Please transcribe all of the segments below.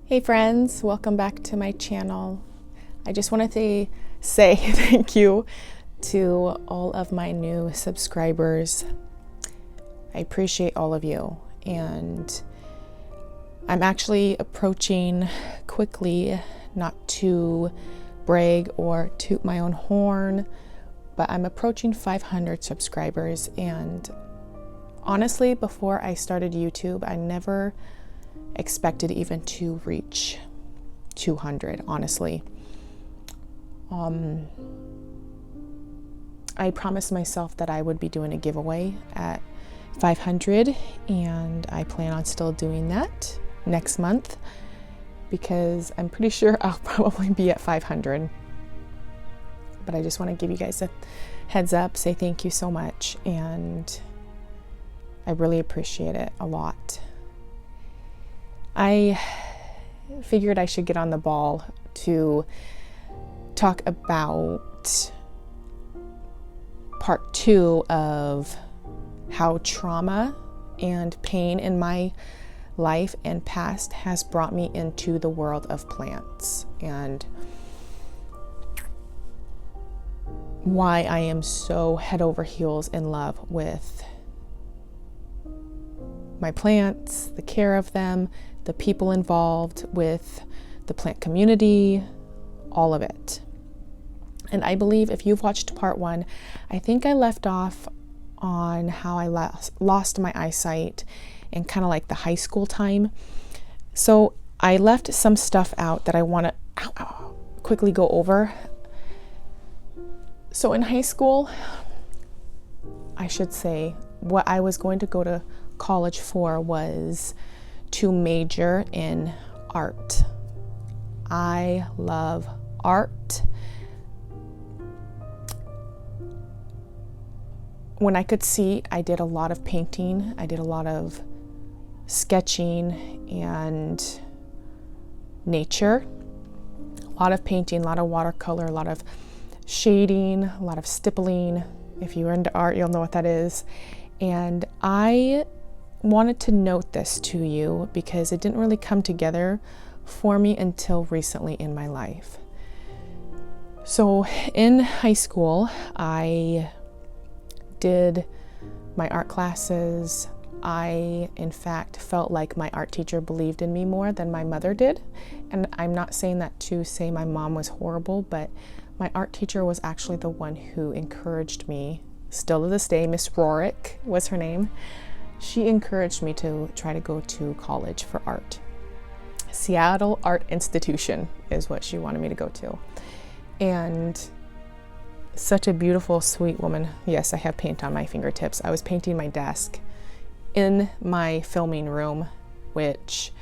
Hey friends, welcome back to my channel. I just wanted to say thank you to all of my new subscribers. I appreciate all of you, and I'm actually approaching quickly, not to brag or toot my own horn, but I'm approaching 500 subscribers. And honestly, before I started YouTube, I never expected even to reach 200, honestly. I promised myself that I would be doing a giveaway at 500, and I plan on still doing that next month because I'm pretty sure I'll probably be at 500. But I just want to give you guys a heads up, say thank you so much, and I really appreciate it a lot. I figured I should get on the ball to talk about part 2 of how trauma and pain in my life and past has brought me into the world of plants, and why I am so head over heels in love with my plants, the care of them, the people involved with the plant community, all of it. And I believe if you've watched part 1, I think I left off on how I lost my eyesight in kind of like the high school time. So I left some stuff out that I want to quickly go over. So in high school, I should say, what I was going to go to college for was to major in art. I love art. When I could see, I did a lot of painting. I did a lot of sketching and nature. A lot of painting, a lot of watercolor, a lot of shading, a lot of stippling. If you're into art, you'll know what that is. And I wanted to note this to you because it didn't really come together for me until recently in my life. So in high school, I did my art classes. I, in fact, felt like my art teacher believed in me more than my mother did. And I'm not saying that to say my mom was horrible, but my art teacher was actually the one who encouraged me. Still to this day, Miss Rorick was her name. She encouraged me to try to go to college for art. Seattle Art Institution is what she wanted me to go to. And such a beautiful, sweet woman. Yes, I have paint on my fingertips. I was painting my desk in my filming room, which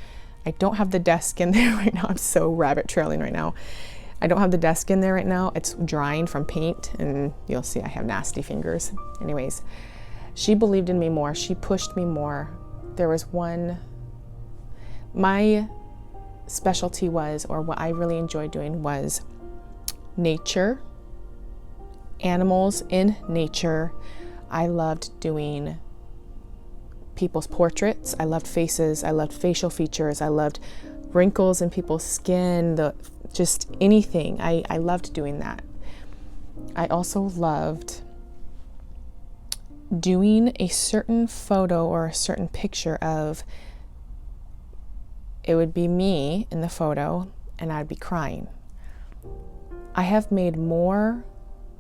I don't have the desk in there right now. I'm so rabbit trailing right now. I don't have the desk in there right now. It's drying from paint, and you'll see I have nasty fingers. Anyways, she believed in me more. She pushed me more. There was my specialty was, or what I really enjoyed doing was nature, animals in nature. I loved doing people's portraits. I loved faces. I loved facial features. I loved wrinkles in people's skin, just anything. I loved doing that. I also loved doing a certain photo or a certain picture of, it would be me in the photo and I'd be crying. I have made more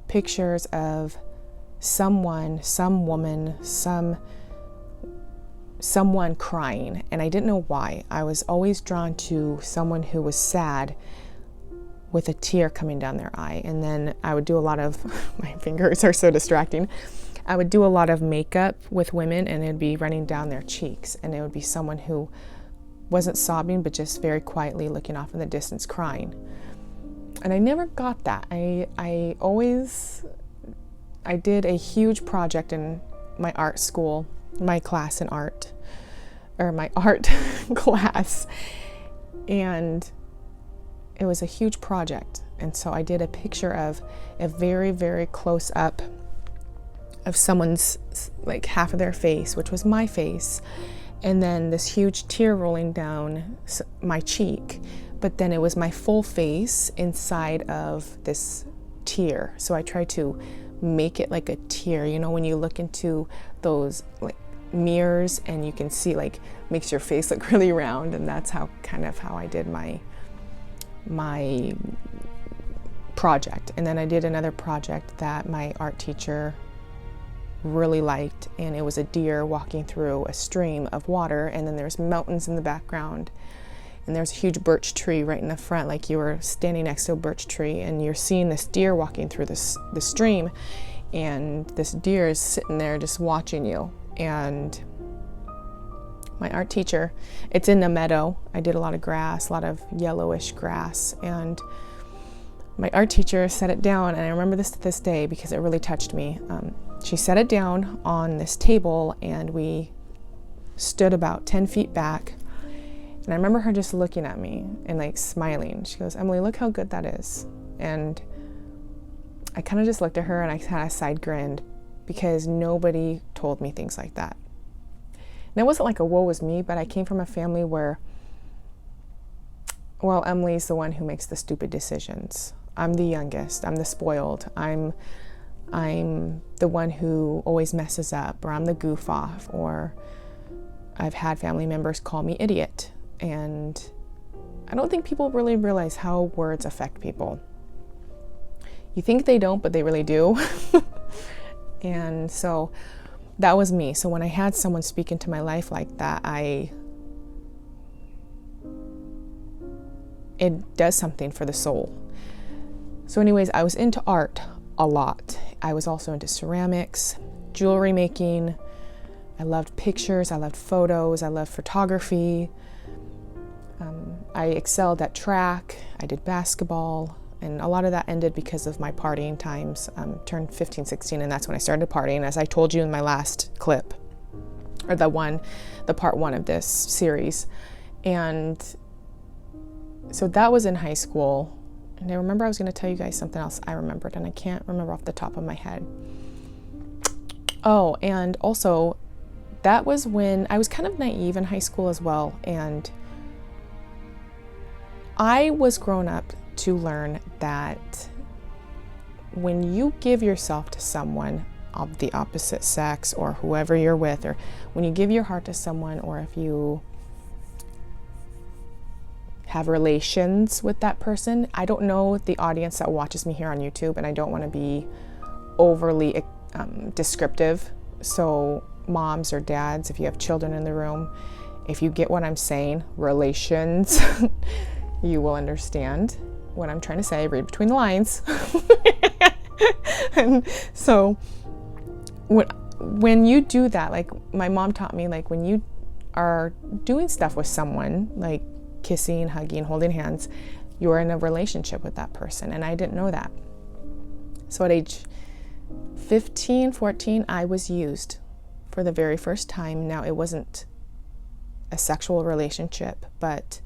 pictures of someone, some woman, someone crying, and I didn't know why. I was always drawn to someone who was sad with a tear coming down their eye. And then I would do a lot of, my fingers are so distracting. I would do a lot of makeup with women, and it'd be running down their cheeks, and it would be someone who wasn't sobbing, but just very quietly looking off in the distance crying. And I never got that. I did a huge project in my art school, my class in art, or my art class, and it was a huge project. And so I did a picture of a very, very close up of someone's, like half of their face, which was my face, and then this huge tear rolling down my cheek, but then it was my full face inside of this tear. So I tried to make it like a tear. You know, when you look into those like mirrors and you can see, like, makes your face look really round, and that's how I did my project. And then I did another project that my art teacher really liked, and it was a deer walking through a stream of water, and then there's mountains in the background, and there's a huge birch tree right in the front, like you were standing next to a birch tree, and you're seeing this deer walking through the stream, and this deer is sitting there just watching you. And my art teacher, it's in the meadow. I did a lot of grass, a lot of yellowish grass, and my art teacher set it down, and I remember this to this day because it really touched me. She set it down on this table, and we stood about 10 feet back, and I remember her just looking at me and like smiling. She goes, "Emily, look how good that is." And I kind of just looked at her and I kind of side grinned, because nobody told me things like that. And it wasn't like a woe was me, but I came from a family where, well, Emily's the one who makes the stupid decisions. I'm the youngest. I'm the spoiled. I'm the one who always messes up, or I'm the goof off, or I've had family members call me idiot. And I don't think people really realize how words affect people. You think they don't, but they really do. And so that was me. So when I had someone speak into my life like that, it does something for the soul. So anyways, I was into art a lot. I was also into ceramics, jewelry making. I loved pictures. I loved photos. I loved photography. I excelled at track. I did basketball. And a lot of that ended because of my partying times. Turned 15, 16, and that's when I started partying, as I told you in my last clip, or the part one of this series. And so that was in high school. And I remember I was going to tell you guys something else I remembered, and I can't remember off the top of my head. Oh, and also, that was when I was kind of naive in high school as well. And I was grown up to learn that when you give yourself to someone of the opposite sex, or whoever you're with, or when you give your heart to someone, or if you have relations with that person, I don't know the audience that watches me here on YouTube, and I don't want to be overly descriptive. So moms or dads, if you have children in the room, if you get what I'm saying, relations, you will understand what I'm trying to say. Read between the lines. And so when you do that, like my mom taught me, like when you are doing stuff with someone, like kissing, hugging, holding hands, you're in a relationship with that person. And I didn't know that. So at age 15, 14, I was used for the very first time. Now, it wasn't a sexual relationship, but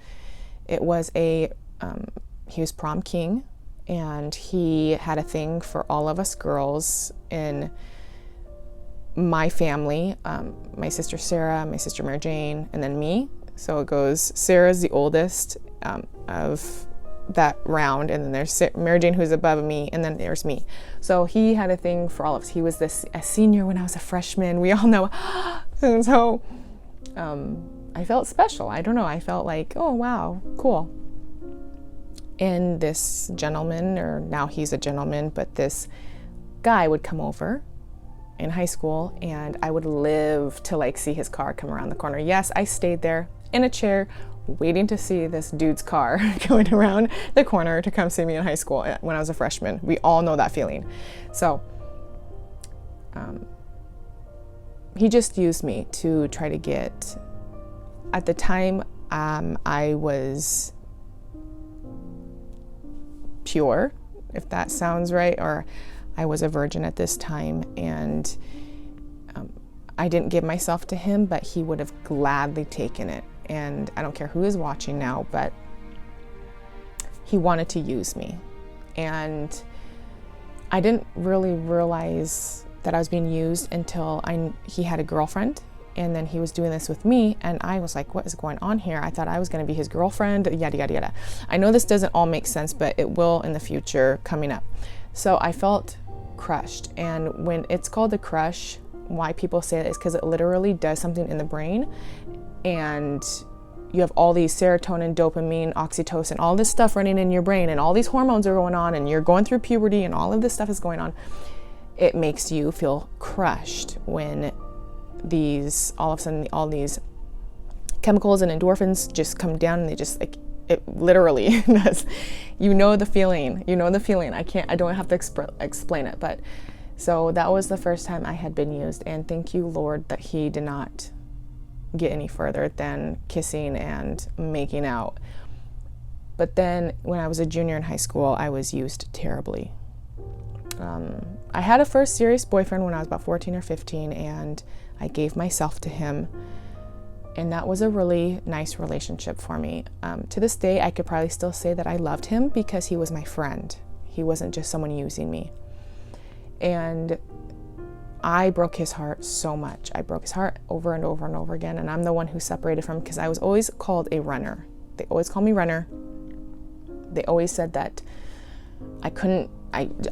it was he was prom king, and he had a thing for all of us girls in my family, my sister Sarah, my sister Mary Jane, and then me. So it goes, Sarah's the oldest of that round, and then there's Mary Jane, who's above me, and then there's me. So he had a thing for all of us. He was a senior when I was a freshman. We all know. And so I felt special. I don't know. I felt like, oh, wow, cool. And this gentleman, or now he's a gentleman, but this guy would come over in high school, and I would live to like see his car come around the corner. Yes, I stayed there in a chair waiting to see this dude's car going around the corner to come see me in high school when I was a freshman. We all know that feeling. So he just used me to try to get, at the time, I was pure, if that sounds right, or I was a virgin at this time, and I didn't give myself to him, but he would have gladly taken it. And I don't care who is watching now, but he wanted to use me. And I didn't really realize that I was being used until he had a girlfriend, And then he was doing this with me, and I was like, what is going on here? I thought I was going to be his girlfriend, yada, yada, yada. I know this doesn't all make sense, but it will in the future coming up. So I felt crushed. And when it's called a crush, why people say that is because it literally does something in the brain. And you have all these serotonin, dopamine, oxytocin, all this stuff running in your brain, and all these hormones are going on, and you're going through puberty, and all of this stuff is going on. It makes you feel crushed when all of a sudden all these chemicals and endorphins just come down, and they just like, it literally does. You know the feeling. I don't have to explain it. But so that was the first time I had been used, and thank you, Lord, that he did not get any further than kissing and making out. But then when I was a junior in high school, I was used terribly. I had a first serious boyfriend when I was about 14 or 15, and I gave myself to him, and that was a really nice relationship for me. To this day, I could probably still say that I loved him because he was my friend. He wasn't just someone using me. And I broke his heart so much. I broke his heart over and over and over again, and I'm the one who separated from him because I was always called a runner. They always called me runner. They always said that I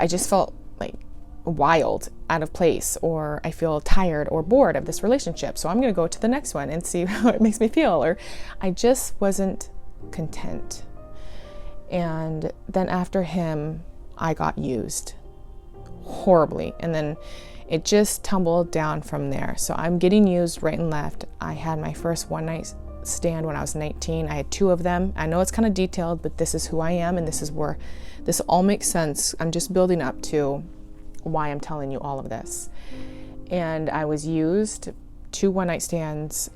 just felt like wild, out of place, or I feel tired or bored of this relationship, so I'm going to go to the next one and see how it makes me feel, or I just wasn't content. And then after him, I got used horribly, and then it just tumbled down from there. So I'm getting used right and left. I had my first one night stand when I was 19. I had 2 of them. I know it's kind of detailed, but this is who I am, and this is where this all makes sense. I'm just building up to why I'm telling you all of this. And I was used 2 one-night stands.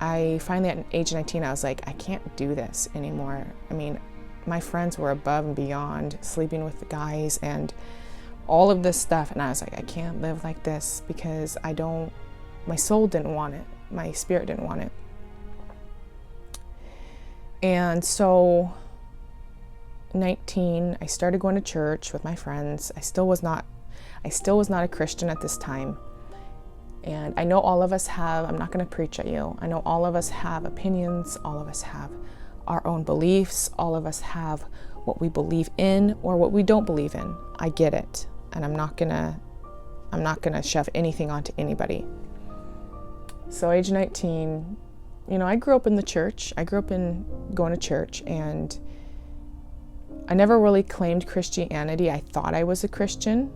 I finally, at age 19, I was like, I can't do this anymore. I mean, my friends were above and beyond, sleeping with the guys and all of this stuff. And I was like, I can't live like this because my soul didn't want it. My spirit didn't want it. And so 19, I started going to church with my friends. I still was not a Christian at this time. And I know all of us have, I'm not going to preach at you. I know all of us have opinions. All of us have our own beliefs. All of us have what we believe in or what we don't believe in. I get it. And I'm not going to shove anything onto anybody. So age 19, I grew up in the church. I grew up in going to church, and I never really claimed Christianity. I thought I was a Christian,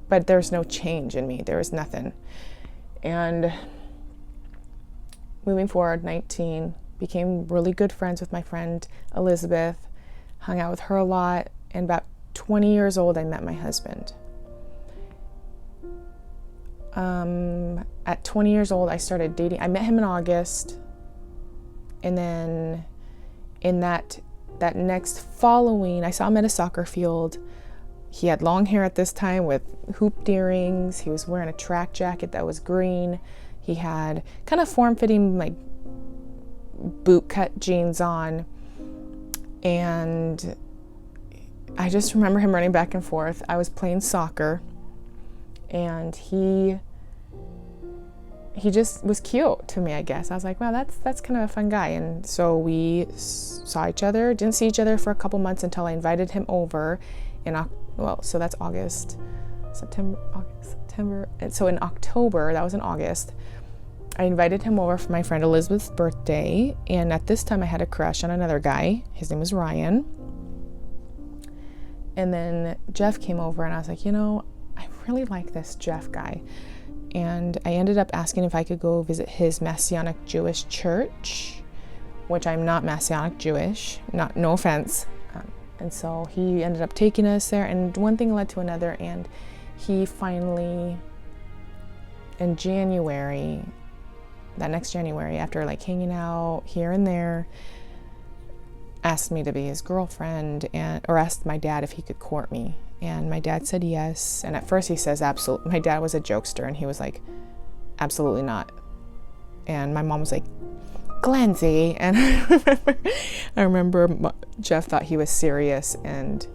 but there's no change in me. There was nothing. And moving forward, 19, became really good friends with my friend Elizabeth, hung out with her a lot, and about 20 years old, I met my husband. At 20 years old, I started dating. I met him in August, and then in that next following, I saw him at a soccer field. He had long hair at this time with hooped earrings. He was wearing a track jacket that was green. He had kind of form-fitting, like, boot-cut jeans on. And I just remember him running back and forth. I was playing soccer, and he just was cute to me, I guess. I was like, wow, that's kind of a fun guy. And so we saw each other, didn't see each other for a couple months until I invited him over so that's September. And so in October, that was in August, I invited him over for my friend Elizabeth's birthday. And at this time I had a crush on another guy. His name was Ryan. And then Jeff came over, and I was like, I really like this Jeff guy. And I ended up asking if I could go visit his Messianic Jewish church, which I'm not Messianic Jewish, no offense. And so he ended up taking us there, and one thing led to another, and he finally, in January, that next January, after like hanging out here and there, asked me to be his girlfriend, or asked my dad if he could court me. And my dad said yes. And at first he says absolutely. My dad was a jokester, and he was like, absolutely not. And my mom was like, Glenzie. And I remember Jeff thought he was serious. And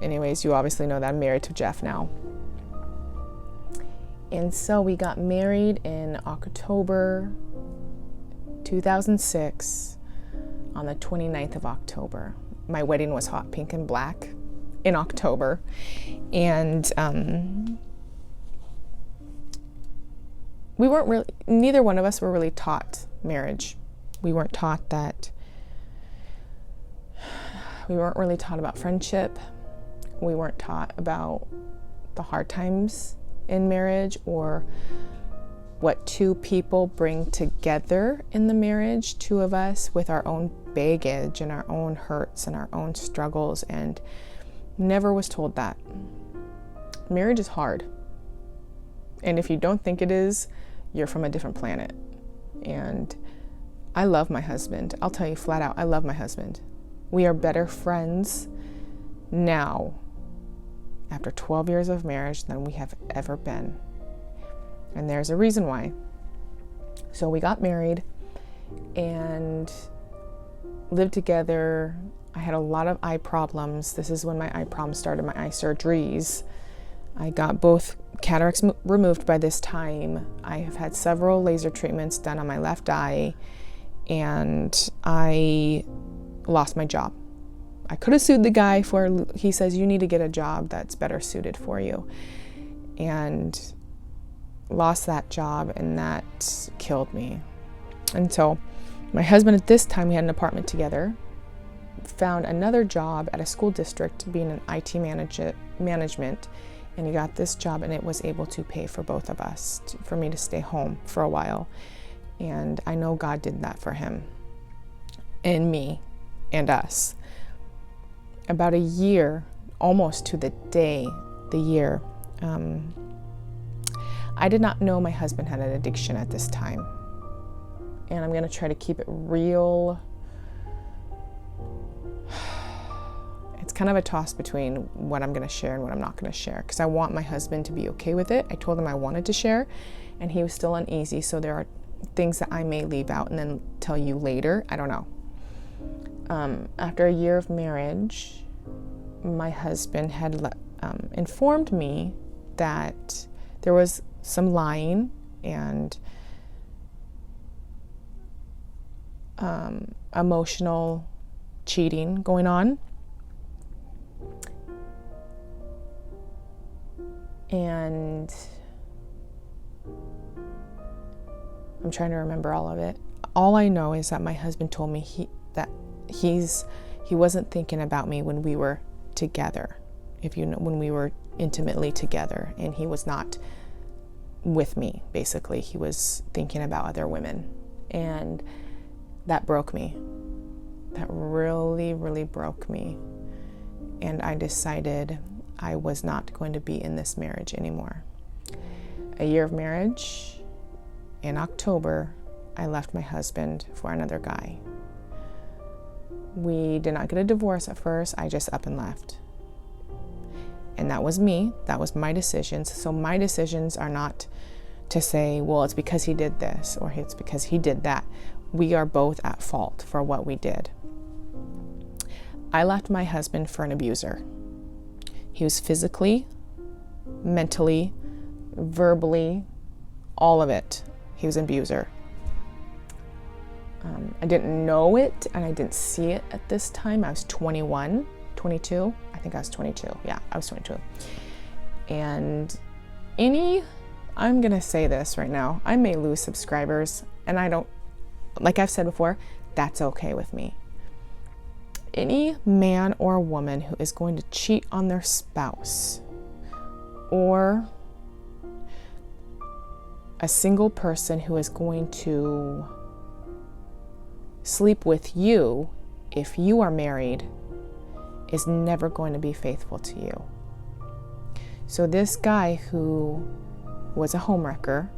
anyways, you obviously know that I'm married to Jeff now. And so we got married in October 2006 on the 29th of October. My wedding was hot pink and black in October. And neither one of us were really taught marriage. We weren't taught that. We weren't really taught about friendship. We weren't taught about the hard times in marriage or what two people bring together in the marriage, two of us with our own baggage and our own hurts and our own struggles, and never was told that. Marriage is hard. And if you don't think it is, you're from a different planet. And I love my husband. I'll tell you flat out, I love my husband. We are better friends now, after 12 years of marriage, than we have ever been. And there's a reason why. So we got married and lived together. I had a lot of eye problems. This is when my eye problems started, my eye surgeries. I got both cataracts removed by this time. I have had several laser treatments done on my left eye, and I lost my job. I could have sued the guy for, he says, you need to get a job that's better suited for you. And lost that job, and that killed me. And so my husband at this time, we had an apartment together, found another job at a school district being an IT management, and he got this job, and it was able to pay for both of us, for me to stay home for a while. And I know God did that for him and me and us. About a year, almost to the day, the year, I did not know my husband had an addiction at this time. And I'm going to try to keep it real. It's kind of a toss between what I'm going to share and what I'm not going to share, because I want my husband to be okay with it. I told him I wanted to share, and he was still uneasy, so there are things that I may leave out and then tell you later. I don't know. After a year of marriage, my husband had informed me that there was some lying and emotional cheating going on. And I'm trying to remember all of it. All I know is that my husband told me he wasn't thinking about me when we were together, when we were intimately together, and he was not with me. Basically, he was thinking about other women, and that broke me. That really, really broke me. And I decided I was not going to be in this marriage anymore. A year of marriage, in October, I left my husband for another guy. We did not get a divorce at first. I just up and left. And that was me. That was my decisions. So my decisions are not to say, well, it's because he did this or it's because he did that. We are both at fault for what we did. I left my husband for an abuser. He was physically, mentally, verbally, all of it. He was an abuser. I didn't know it and I didn't see it at this time. I was 21, 22. I think I was 22. Yeah, I was 22. And I'm going to say this right now, I may lose subscribers, and I don't, like I've said before, that's okay with me. Any man or woman who is going to cheat on their spouse, or a single person who is going to sleep with you if you are married, is never going to be faithful to you. So this guy who was a homewrecker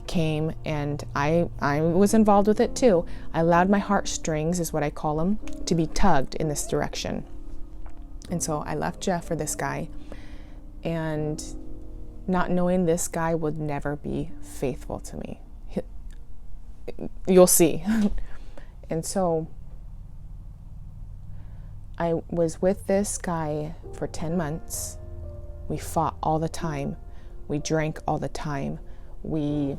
came, and I was involved with it too. I allowed my heartstrings, is what I call them, to be tugged in this direction. And so I left Jeff for this guy, and not knowing this guy would never be faithful to me. You'll see. And so I was with this guy for 10 months. We fought all the time. We drank all the time. We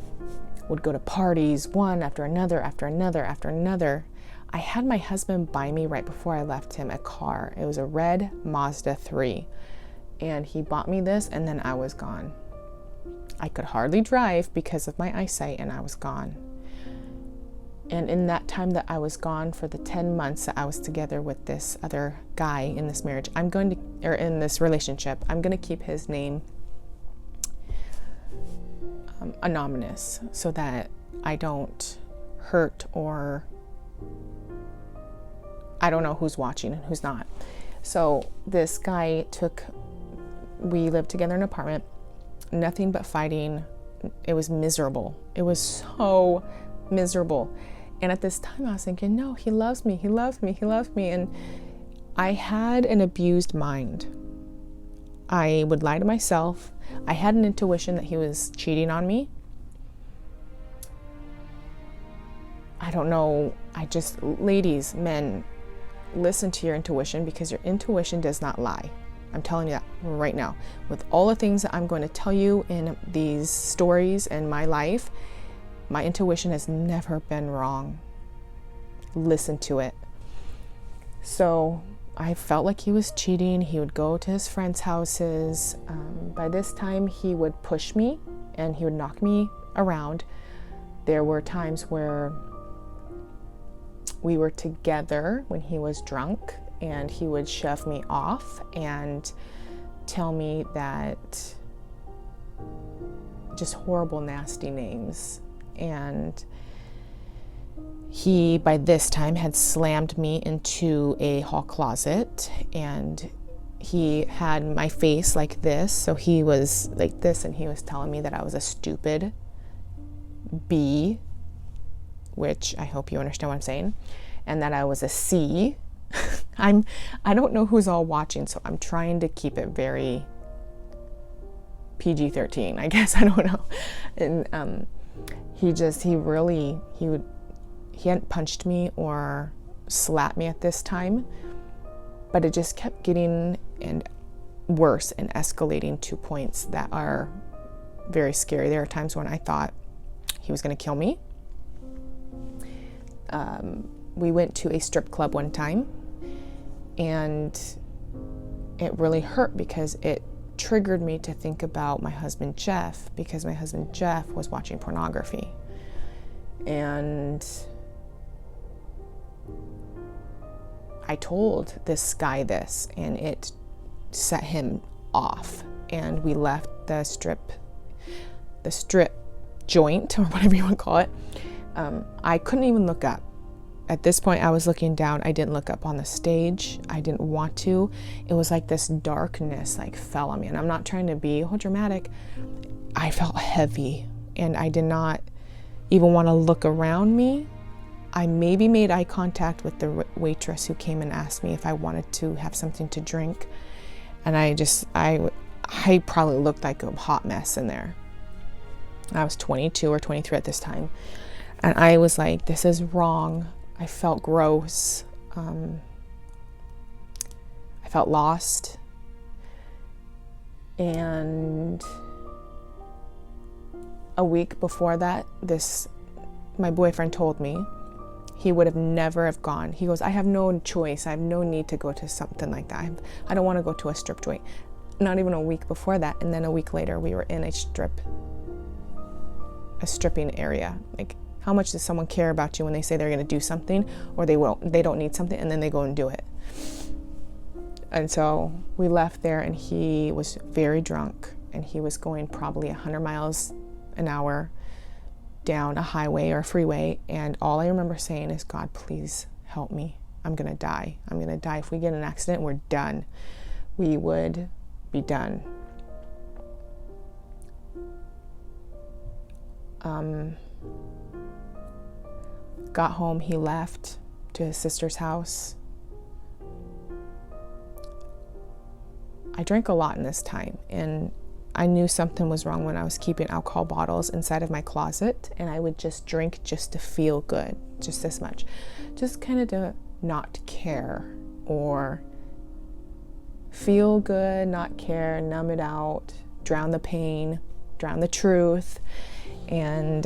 would go to parties, one after another, after another, after another. I had my husband buy me right before I left him a car. It was a red Mazda 3. And he bought me this, and then I was gone. I could hardly drive because of my eyesight, and I was gone. And in that time that I was gone, for the 10 months that I was together with this other guy in this marriage, or in this relationship, I'm going to keep his name anonymous so that I don't hurt, or I don't know who's watching and who's not. So this guy we lived together in an apartment, nothing but fighting. It was miserable. It was so miserable. And at this time I was thinking, no, he loves me, he loves me, he loves me. And I had an abused mind. I would lie to myself. I had an intuition that he was cheating on me. I don't know. Ladies, men, listen to your intuition, because your intuition does not lie. I'm telling you that right now. With all the things that I'm going to tell you in these stories in my life, my intuition has never been wrong. Listen to it. So I felt like he was cheating. He would go to his friends' houses. By this time, he would push me and he would knock me around. There were times where we were together when he was drunk, and he would shove me off and tell me that just horrible, nasty names. And he, by this time, had slammed me into a hall closet, and he had my face like this. So he was like this, and he was telling me that I was a stupid B, which I hope you understand what I'm saying, and that I was a C. I don't know who's all watching, so I'm trying to keep it very PG-13, I guess. I don't know. And he hadn't punched me or slapped me at this time, but it just kept getting worse and escalating to points that are very scary. There are times when I thought he was going to kill me. We went to a strip club one time, and it really hurt because it triggered me to think about my husband Jeff, because my husband Jeff was watching pornography. And I told this guy this, and it set him off. And we left the strip joint, or whatever you want to call it. I couldn't even look up. At this point, I was looking down. I didn't look up on the stage. I didn't want to. It was like this darkness fell on me. And I'm not trying to be dramatic. I felt heavy, and I did not even want to look around me. I maybe made eye contact with the waitress who came and asked me if I wanted to have something to drink. And I probably looked like a hot mess in there. I was 22 or 23 at this time. And I was like, this is wrong. I felt gross. I felt lost. And a week before that, my boyfriend told me he would have never have gone. He goes, I have no choice. I have no need to go to something like that. I don't want to go to a strip joint. Not even a week before that. And then a week later, we were in a stripping area. Like, how much does someone care about you when they say they're going to do something, or they don't need something, and then they go and do it? And so we left there, and he was very drunk, and he was going probably 100 miles an hour down a highway or a freeway. And all I remember saying is, God, please help me. I'm going to die. I'm going to die. If we get in an accident, we're done. We would be done. Got home, he left to his sister's house. I drank a lot in this time, and I knew something was wrong when I was keeping alcohol bottles inside of my closet, and I would just drink just to feel good, just this much. Just kind of to not care, or feel good, not care, numb it out, drown the pain. drown the truth. And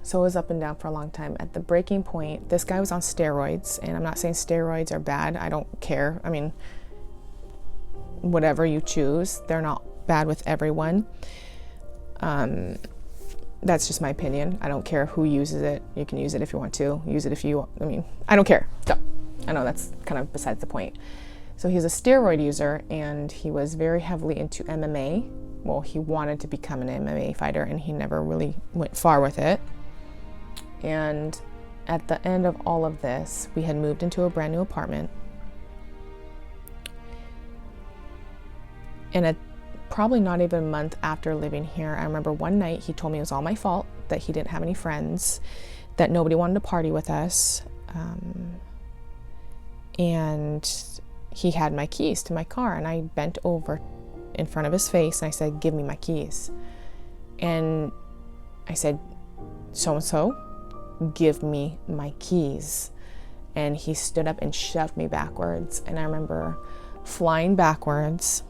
so it was up and down for a long time. At the breaking point, this guy was on steroids, and I'm not saying steroids are bad. I don't care. I mean, whatever you choose, they're not bad with everyone. That's just my opinion. I don't care who uses it. You can use it if you want to. Use it if you, I don't care. So, I know that's kind of besides the point. So he's a steroid user, and he was very heavily into MMA. Well, he wanted to become an MMA fighter, and he never really went far with it. And at the end of all of this, we had moved into a brand new apartment. And probably not even a month after living here, I remember one night he told me it was all my fault, that he didn't have any friends, that nobody wanted to party with us. And he had my keys to my car, and I bent over in front of his face and I said, "Give me my keys." And I said, "So-and-so, give me my keys." And he stood up and shoved me backwards. And I remember flying backwards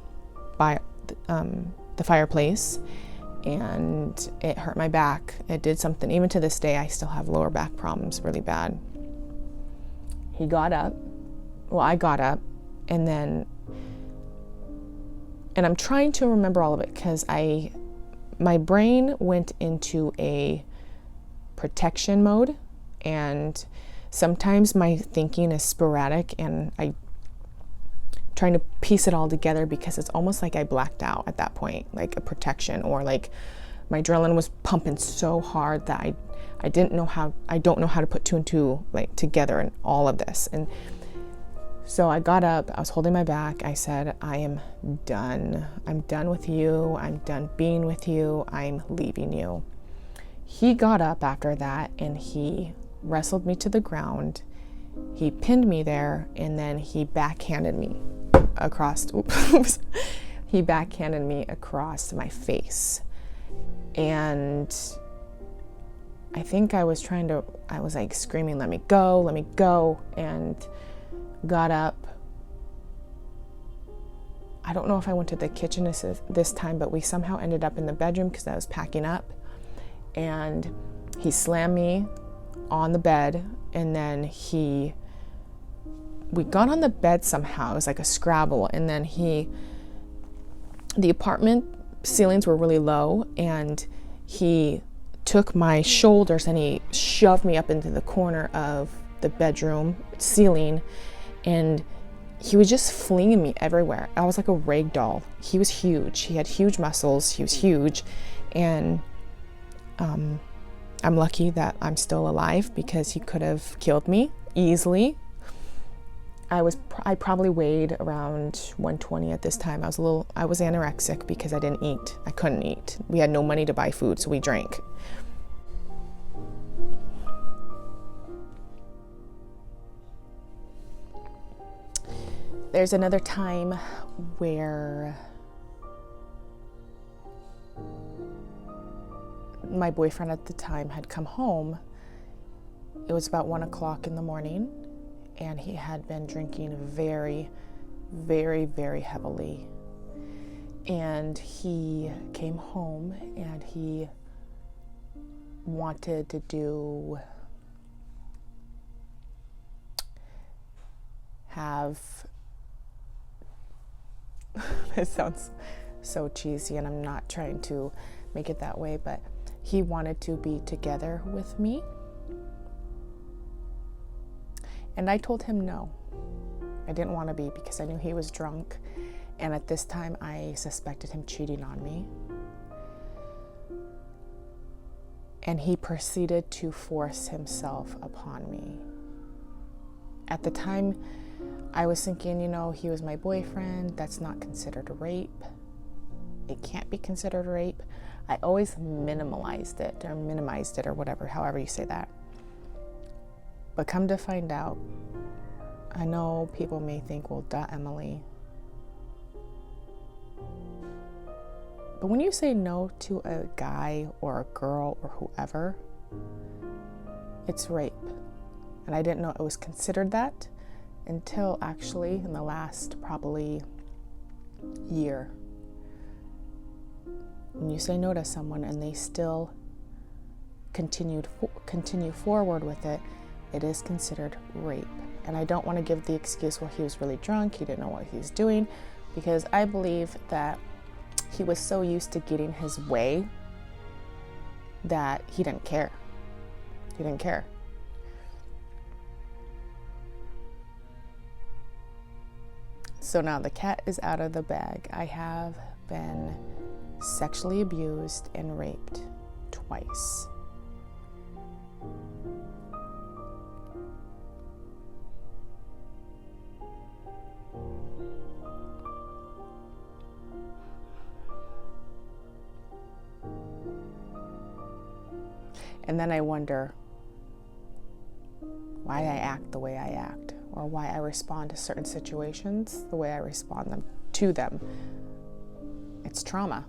by the fireplace, and it hurt my back. It did something. Even to this day, I still have lower back problems really bad. He got up. Well, I got up, and I'm trying to remember all of it because my brain went into a protection mode, and sometimes my thinking is sporadic, and I'm trying to piece it all together because it's almost like I blacked out at that point, like a protection, or like my adrenaline was pumping so hard that I don't know how to put two and two like together in all of this. And so I got up, I was holding my back, I said, "I am done. I'm done with you. I'm done being with you. I'm leaving you." He got up after that, and he wrestled me to the ground. He pinned me there, and then he backhanded me across my face. And I think I was like screaming, let me go, and got up. I don't know if I went to the kitchen this time, but we somehow ended up in the bedroom because I was packing up. And he slammed me on the bed, and then we got on the bed somehow. It was like a scrabble. And then the apartment ceilings were really low, and he took my shoulders and he shoved me up into the corner of the bedroom ceiling, and he was just flinging me everywhere. I was like a rag doll. He was huge. He had huge muscles. He was huge. And I'm lucky that I'm still alive because he could have killed me easily. I probably weighed around 120 at this time. I was anorexic because I didn't eat. I couldn't eat. We had no money to buy food, so we drank. There's another time where my boyfriend at the time had come home. It was about 1 o'clock in the morning, and he had been drinking very, very, very heavily. And he came home, and he wanted to it sounds so cheesy, and I'm not trying to make it that way, but he wanted to be together with me. And I told him no. I didn't want to be because I knew he was drunk, and at this time I suspected him cheating on me. And he proceeded to force himself upon me. At the time, I was thinking, he was my boyfriend. That's not considered rape. It can't be considered rape. I always minimized it or whatever, however you say that. But come to find out, I know people may think, well, duh, Emily. But when you say no to a guy or a girl or whoever, it's rape. And I didn't know it was considered that until actually in the last probably year. when you say no to someone and they still continue forward with it, it is considered rape. And I don't want to give the excuse, well, he was really drunk, he didn't know what he was doing, because I believe that he was so used to getting his way that he didn't care. He didn't care. So now the cat is out of the bag. I have been sexually abused and raped twice. And then I wonder why I act the way I act, or why I respond to certain situations the way I respond to them. It's trauma.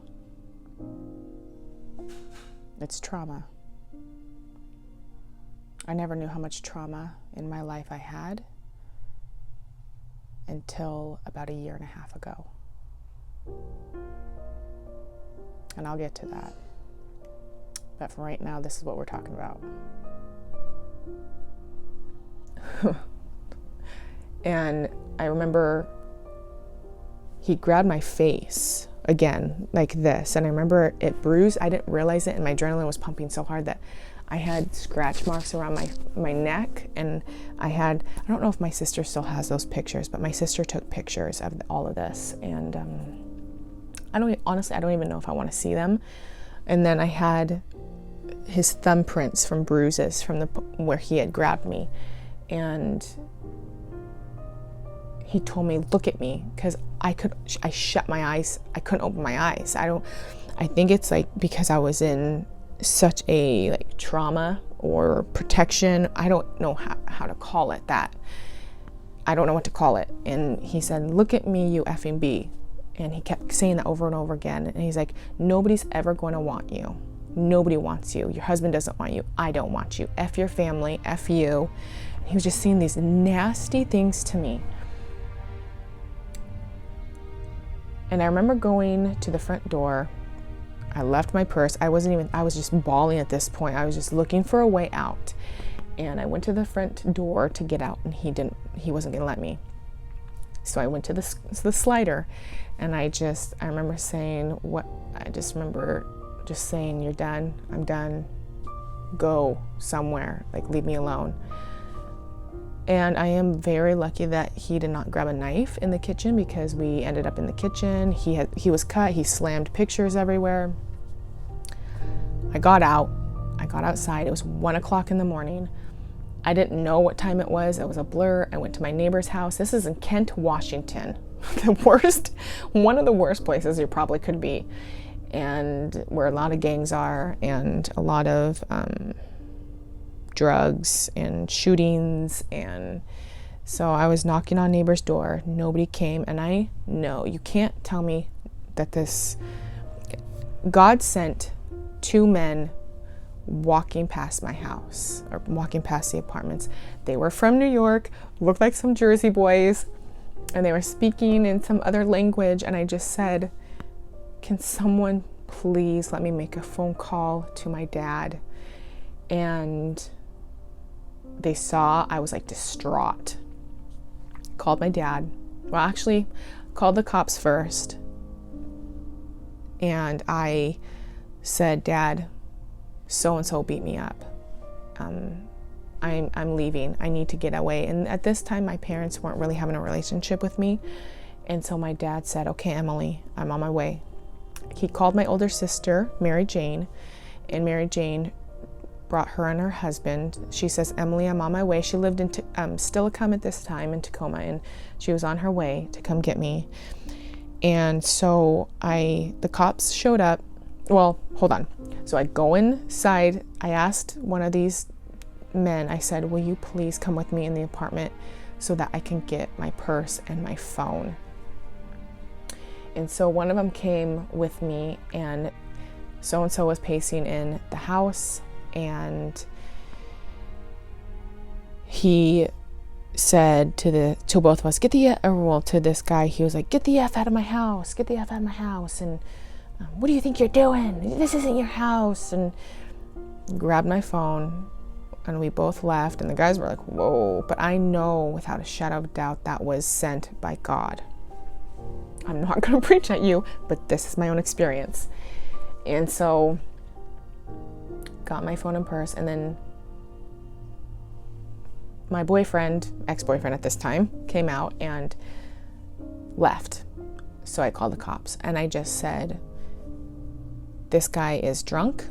It's trauma. I never knew how much trauma in my life I had until about 1.5 years ago. And I'll get to that. But for right now, this is what we're talking about. And I remember he grabbed my face again, like this. And I remember it bruised. I didn't realize it, and my adrenaline was pumping so hard that I had scratch marks around my neck. And I don't know if my sister still has those pictures, but my sister took pictures of all of this. And I don't even know if I want to see them. And then I had his thumbprints from bruises from where he had grabbed me. And he told me, look at me, because I shut my eyes. I couldn't open my eyes. I think it's like because I was in such a trauma or protection. I don't know how to call it that. I don't know what to call it. And he said, look at me, you effing B. And he kept saying that over and over again. And he's like, nobody's ever going to want you. Nobody wants you. Your husband doesn't want you. I don't want you. F your family. F you. He was just saying these nasty things to me. And I remember going to the front door. I left my purse. I was just bawling at this point. I was just looking for a way out. And I went to the front door to get out, and he wasn't going to let me. So I went to the slider, and I remember saying, you're done. I'm done. Go somewhere. Leave me alone. And I am very lucky that he did not grab a knife in the kitchen, because we ended up in the kitchen. He was cut. He slammed pictures everywhere. I got outside. It was 1:00 in the morning. I didn't know what time it was. It was a blur. I went to my neighbor's house. This is in Kent, Washington. One of the worst places you probably could be. And where a lot of gangs are, and a lot of drugs and shootings. And so I was knocking on neighbor's door. Nobody came. And I know, you can't tell me that God sent 2 men walking past my house, or walking past the apartments. They were from New York, looked like some Jersey boys, and they were speaking in some other language. And I just said, can someone please let me make a phone call to my dad? And they saw I was distraught. Called my dad. Well, actually, called the cops first. And I said, Dad, so-and-so beat me up. I'm leaving. I need to get away. And at this time, my parents weren't really having a relationship with me. And so my dad said, okay, Emily, I'm on my way. He called my older sister, Mary Jane, and Mary Jane brought her and her husband. She says, Emily, I'm on my way. She lived in Steilacoom at this time, in Tacoma, and she was on her way to come get me. And so the cops showed up. Well, hold on. So I go inside. I asked one of these men, I said, will you please come with me in the apartment so that I can get my purse and my phone? And so one of them came with me, and so-and-so was pacing in the house, and he said to both of us, to this guy, he was like, get the F out of my house, get the F out of my house. And What do you think you're doing? This isn't your house. And grabbed my phone, and we both left, and the guys were like, whoa. But I know without a shadow of doubt that was sent by God. I'm not going to preach at you, but this is my own experience. And so got my phone and purse, and then my boyfriend, ex-boyfriend at this time, came out and left. So I called the cops, and I just said, this guy is drunk,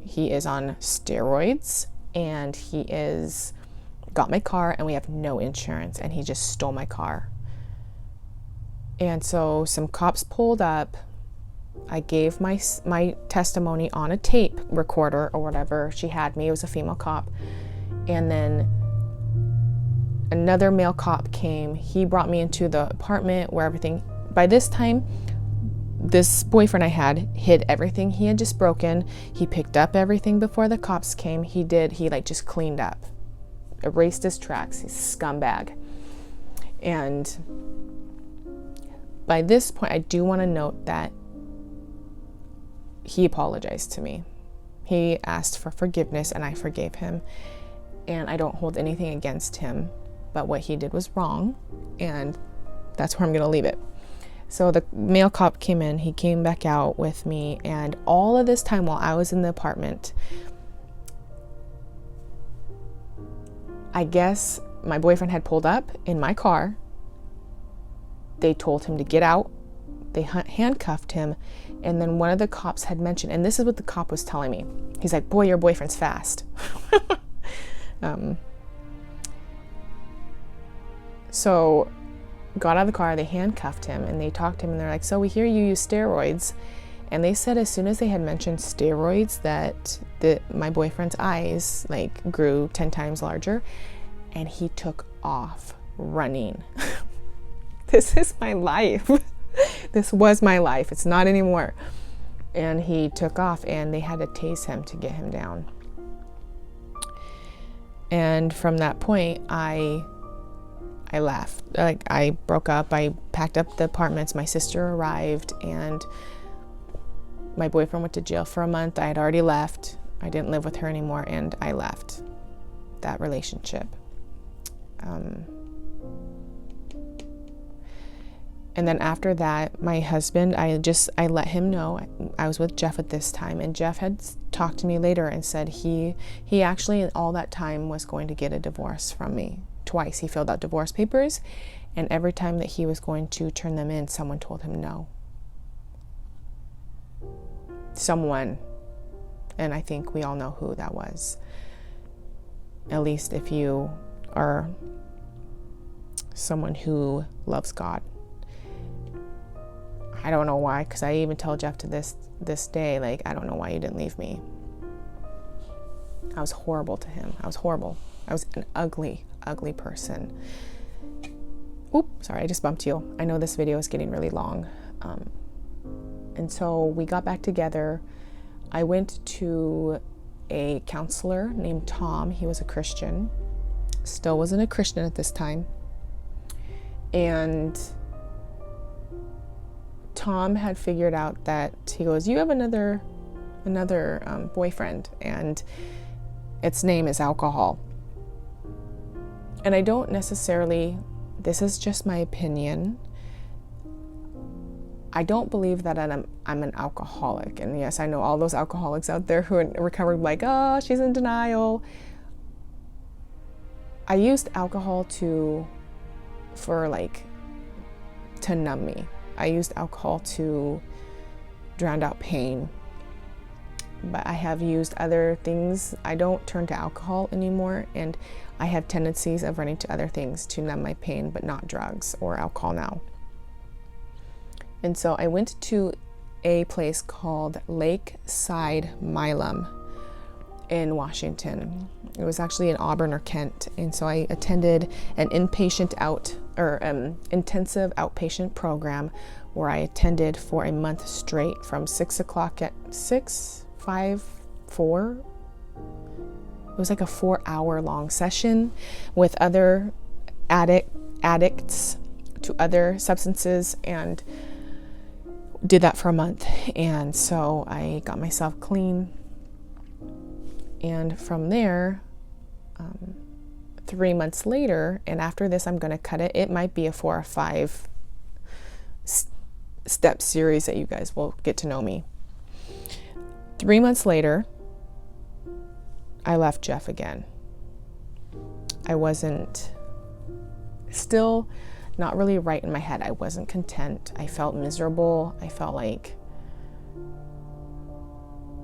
he is on steroids, and he is got my car, and we have no insurance, and he just stole my car. And so some cops pulled up. I gave my testimony on a tape recorder or whatever she had me. It was a female cop. And then another male cop came. He brought me into the apartment where everything, by this time, this boyfriend I had hid everything he had just broken. He picked up everything before the cops came. He like just cleaned up, erased his tracks. He's a scumbag. And by this point, I do want to note that he apologized to me. He asked for forgiveness, and I forgave him. And I don't hold anything against him, but what he did was wrong, and that's where I'm going to leave it. So the male cop came in, he came back out with me, and all of this time while I was in the apartment, I guess my boyfriend had pulled up in my car. They told him to get out. They handcuffed him. And then one of the cops had mentioned, and this is what the cop was telling me. He's like, boy, your boyfriend's fast. So got out of the car, they handcuffed him, and they talked to him, and they're like, so we hear you use steroids. And they said as soon as they had mentioned steroids that my boyfriend's eyes like grew 10 times larger, and he took off running. This is my life. This was my life. It's not anymore. And he took off, and they had to tase him to get him down. And from that point, I left. Like, I broke up. I packed up the apartments. My sister arrived, and my boyfriend went to jail for a month. I had already left. I didn't live with her anymore, and I left that relationship. And then after that, my husband, I let him know. I was with Jeff at this time, and Jeff had talked to me later and said he actually in all that time was going to get a divorce from me. Twice he filled out divorce papers, and every time that he was going to turn them in, someone told him no. Someone, and I think we all know who that was. At least if you are someone who loves God. I don't know why, because I even tell Jeff to this day, like, I don't know why you didn't leave me. I was horrible to him. I was horrible. I was an ugly, ugly person. Oop, sorry, I just bumped you. I know this video is getting really long. And so we got back together. I went to a counselor named Tom. He was a Christian. Still wasn't a Christian at this time. And Tom had figured out that, he goes, you have another boyfriend, and its name is alcohol. And I don't necessarily, this is just my opinion, I don't believe that I'm an alcoholic. And yes, I know all those alcoholics out there who are recovered, like, oh, she's in denial. I used alcohol to numb me. I used alcohol to drown out pain. But I have used other things. I don't turn to alcohol anymore, and I have tendencies of running to other things to numb my pain, but not drugs or alcohol now. And so I went to a place called Lakeside Milam in Washington. It was actually in Auburn or Kent. And so I attended an intensive outpatient program where I attended for a month straight from 6 o'clock at 4. It was like a 4-hour long session with other addicts to other substances, and did that for a month. And so I got myself clean. And from there, 3 months later, and after this, I'm going to cut it. It might be a 4 or 5 step series that you guys will get to know me. 3 months later, I left Jeff again. I wasn't, still not really right in my head. I wasn't content. I felt miserable. I felt like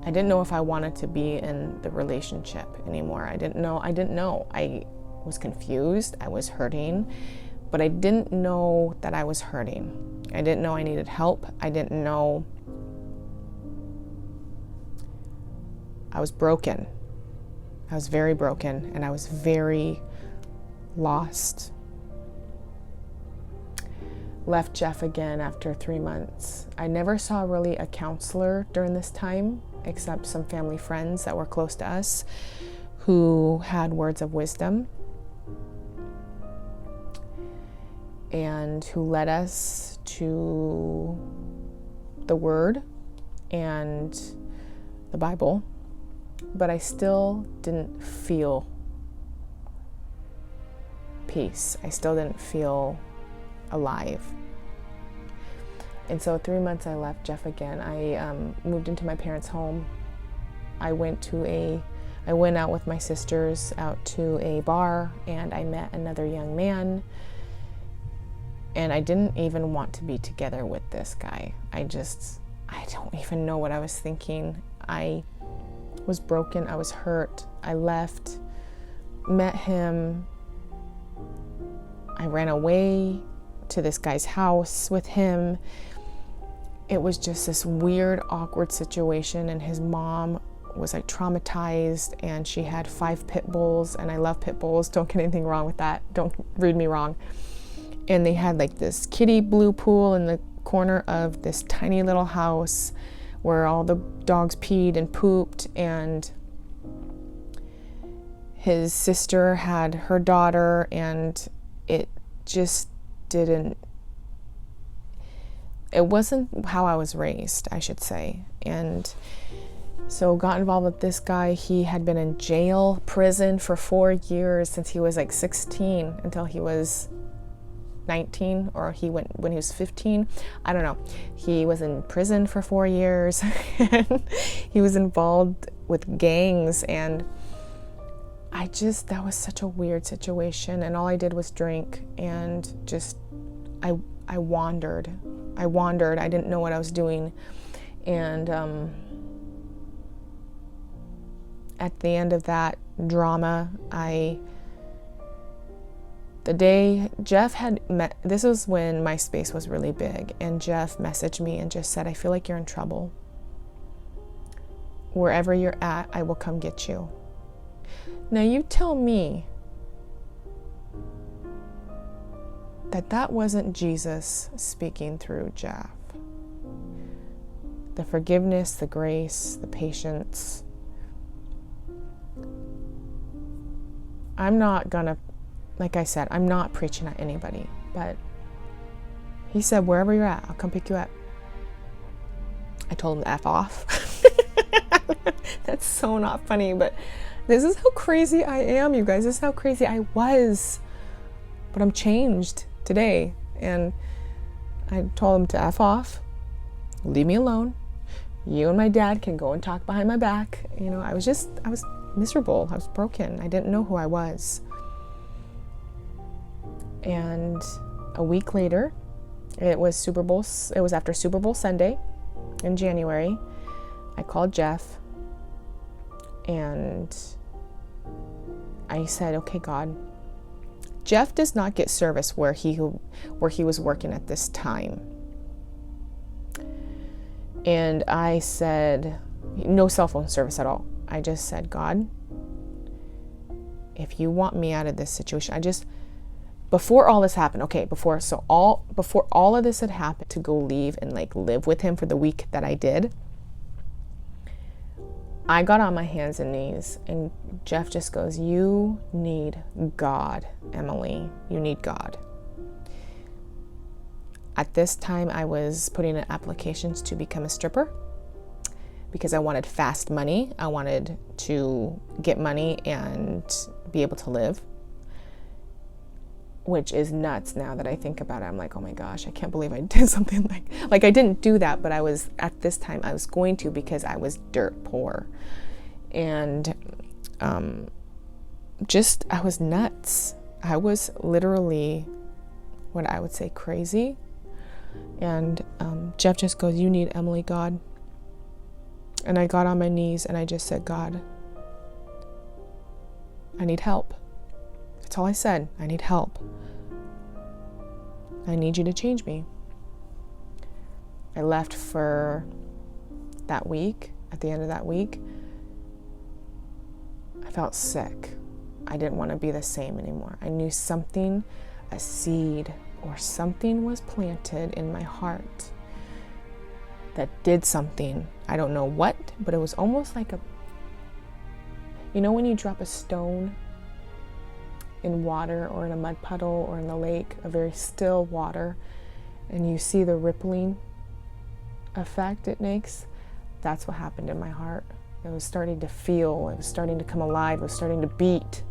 I didn't know if I wanted to be in the relationship anymore. I didn't know. I was confused. I was hurting, but I didn't know that I was hurting. I didn't know I needed help. I didn't know I was broken. I was very broken, and I was very lost. Left Jeff again after 3 months. I never saw really a counselor during this time, except some family friends that were close to us who had words of wisdom and who led us to the Word and the Bible. But I still didn't feel peace. I still didn't feel alive. And so 3 months I left Jeff again. I moved into my parents' home. I went out with my sisters out to a bar, and I met another young man. And I didn't even want to be together with this guy. I don't even know what I was thinking. I was broken. I was hurt. I left, met him. I ran away to this guy's house with him. It was just this weird, awkward situation, and his mom was like traumatized, and she had 5 pit bulls, and I love pit bulls. Don't get anything wrong with that. Don't read me wrong. And they had like this kiddie blue pool in the corner of this tiny little house where all the dogs peed and pooped, and his sister had her daughter, and it wasn't how I was raised, I should say. And so got involved with this guy. He had been in prison for 4 years, since he was like 16 until he was 19, or he went when he was 15. I don't know. He was in prison for 4 years. He was involved with gangs, and that was such a weird situation. And all I did was drink, and just I wandered. I didn't know what I was doing. And at the end of that drama, the day Jeff had met, this was when MySpace was really big, and Jeff messaged me and just said, "I feel like you're in trouble. Wherever you're at, I will come get you." Now you tell me that wasn't Jesus speaking through Jeff. The forgiveness, the grace, the patience. Like I said, I'm not preaching at anybody, but he said, "Wherever you're at, I'll come pick you up." I told him to F off. That's so not funny, but this is how crazy I am, you guys. This is how crazy I was. But I'm changed today. And I told him to F off, leave me alone. You and my dad can go and talk behind my back. I was miserable. I was broken. I didn't know who I was. And a week later, it was after Super Bowl Sunday in January. I called Jeff, and I said, "Okay, God, Jeff does not get service where he was working at this time." And I said, no cell phone service at all. I just said, "God, if you want me out of this situation," before all this happened, before all of this had happened, to go leave and live with him for the week that I did, I got on my hands and knees, and Jeff just goes, "You need God, Emily. You need God." At this time, I was putting in applications to become a stripper because I wanted fast money. I wanted to get money and be able to live, which is nuts now that I think about it. I'm like, oh my gosh, I can't believe I did something like I didn't do that, but at this time I was going to, because I was dirt poor. And I was nuts. I was literally what I would say crazy. And Jeff just goes, you need Emily, God. And I got on my knees and I just said, God, I need help. That's all I said. I need help. I need you to change me. I left for that week. At the end of that week, I felt sick. I didn't want to be the same anymore. I knew something, a seed or something was planted in my heart that did something. I don't know what, but it was almost like when you drop a stone in water or in a mud puddle or in the lake, a very still water, and you see the rippling effect it makes. That's what happened in my heart. It was starting to feel, it was starting to come alive, it was starting to beat.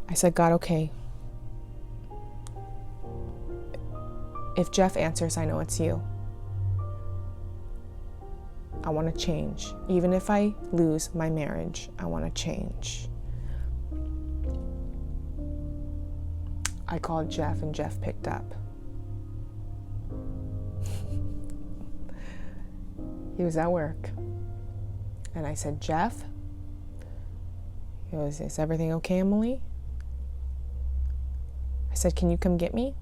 I said, God, okay. If Jeff answers, I know it's you. I want to change. Even if I lose my marriage, I want to change. I called Jeff and Jeff picked up. He was at work. And I said, Jeff? He goes, is everything okay, Emily? I said, can you come get me?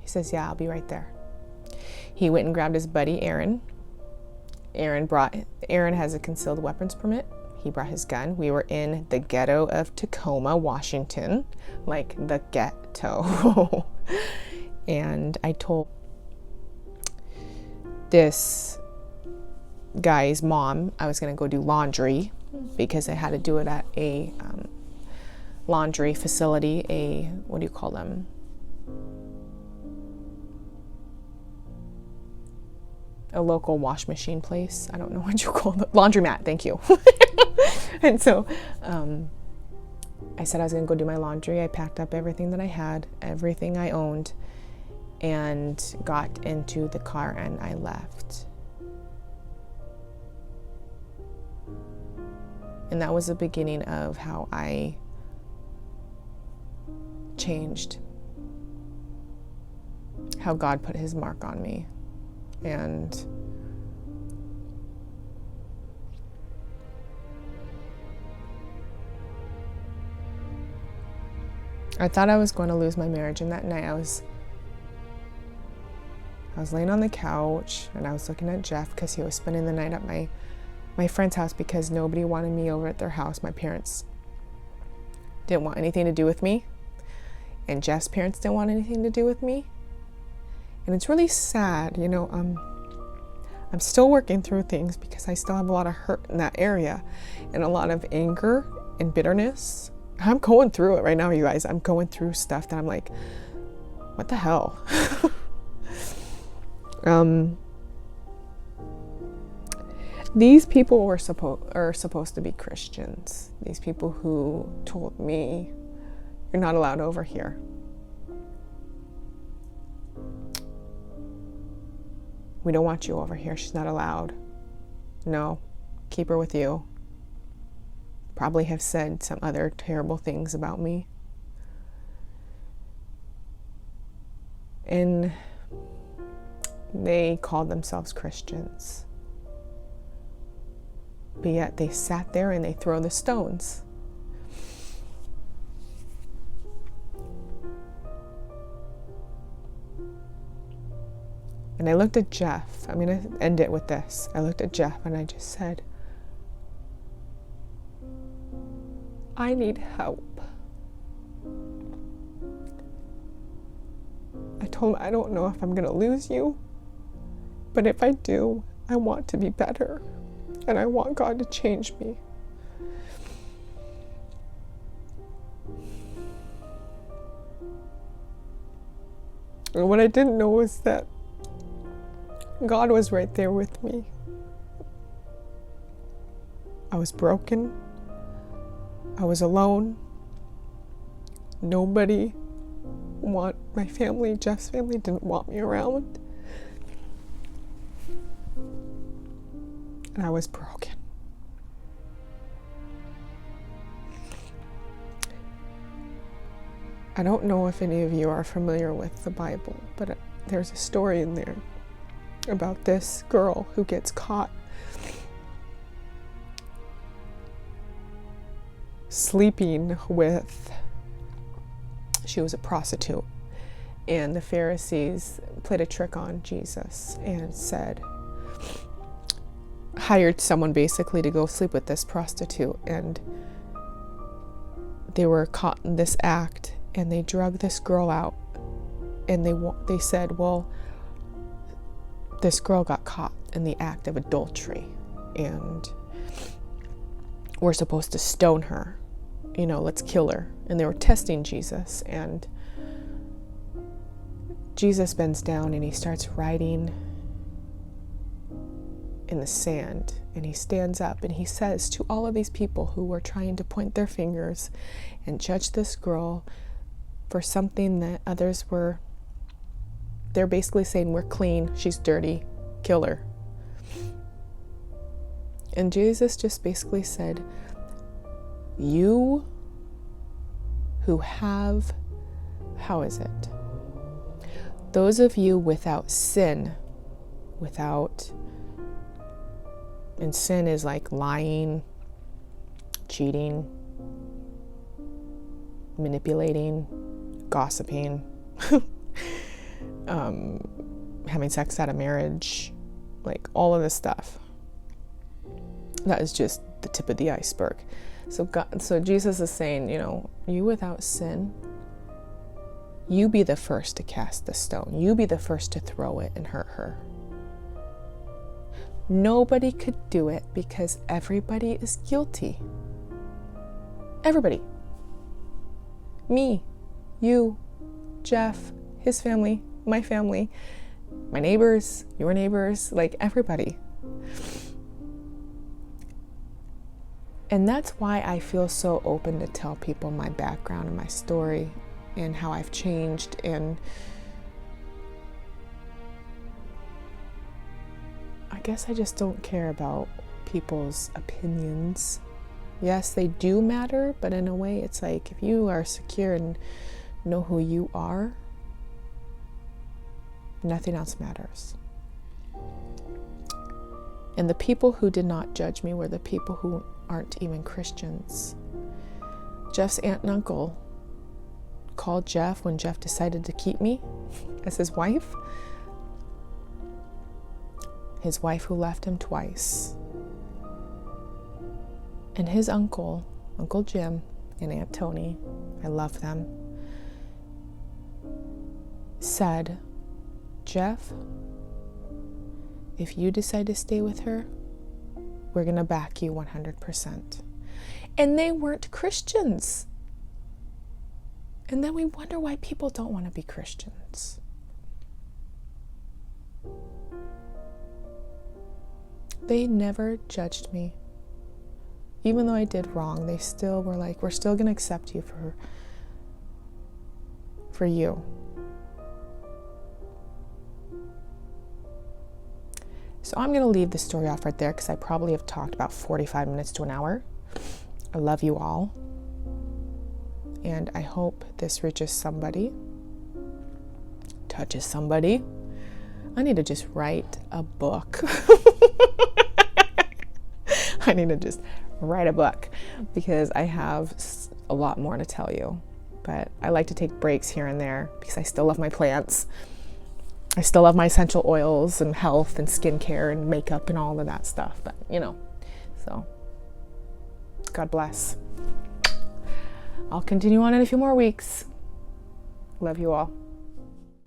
He says, yeah, I'll be right there. He went and grabbed his buddy, Aaron. Aaron has a concealed weapons permit. He brought his gun. We were in the ghetto of Tacoma, Washington, like the ghetto. And I told this guy's mom I was going to go do laundry because I had to do it at a laundry facility, what do you call them? A local wash machine place. I don't know what you call it. Laundromat, thank you. And so I said I was going to go do my laundry. I packed up everything that I had, everything I owned, and got into the car and I left. And that was the beginning of how I changed, how God put his mark on me. And I thought I was going to lose my marriage, and that night I was laying on the couch and I was looking at Jeff because he was spending the night at my friend's house because nobody wanted me over at their house. My parents didn't want anything to do with me, and Jeff's parents didn't want anything to do with me. And it's really sad, I'm still working through things because I still have a lot of hurt in that area and a lot of anger and bitterness. I'm going through it right now, you guys. I'm going through stuff that I'm like, what the hell? These people are supposed to be Christians. These people who told me, you're not allowed over here. We don't want you over here. She's not allowed. No, keep her with you. Probably have said some other terrible things about me. And they called themselves Christians. But yet they sat there and they throw the stones. And I looked at Jeff. I'm going to end it with this. I looked at Jeff and I just said, I need help. I told him, I don't know if I'm going to lose you, but if I do, I want to be better. And I want God to change me. And what I didn't know was that God was right there with me. I was broken. I was alone. Nobody my family, Jeff's family, didn't want me around. And I was broken. I don't know if any of you are familiar with the Bible, but there's a story in there about this girl who gets caught sleeping with, she was a prostitute, and the Pharisees played a trick on Jesus and hired someone basically to go sleep with this prostitute, and they were caught in this act, and they drug this girl out, and they said, well, this girl got caught in the act of adultery, and we're supposed to stone her, let's kill her. And they were testing Jesus, and Jesus bends down and he starts writing in the sand, and he stands up and he says to all of these people who were trying to point their fingers and judge this girl for something that they're basically saying, we're clean, she's dirty, kill her. And Jesus just basically said, you who have, those of you without sin, and sin is like lying, cheating, manipulating, gossiping, having sex out of marriage, like all of this stuff. That is just the tip of the iceberg. So Jesus is saying, you without sin, you be the first to cast the stone. You be the first to throw it and hurt her. Nobody could do it because everybody is guilty. Everybody. Me, you, Jeff, his family, my family, my neighbors, your neighbors, like everybody. And that's why I feel so open to tell people my background and my story and how I've changed. And I guess I just don't care about people's opinions. Yes, they do matter, but in a way it's like if you are secure and know who you are, nothing else matters. And the people who did not judge me were the people who aren't even Christians. Jeff's aunt and uncle called Jeff when Jeff decided to keep me as his wife. His wife who left him twice. And his uncle, Uncle Jim, and Aunt Tony, I love them, said, Jeff, if you decide to stay with her, we're going to back you 100%. And they weren't Christians. And then we wonder why people don't want to be Christians. They never judged me. Even though I did wrong, they still were like, we're still going to accept you for you. So I'm going to leave the story off right there because I probably have talked about 45 minutes to an hour. I love you all. And I hope this reaches somebody, touches somebody. I need to just write a book. I need to just write a book because I have a lot more to tell you. But I like to take breaks here and there because I still love my plants. I still love my essential oils and health and skincare and makeup and all of that stuff. But, so God bless. I'll continue on in a few more weeks. Love you all.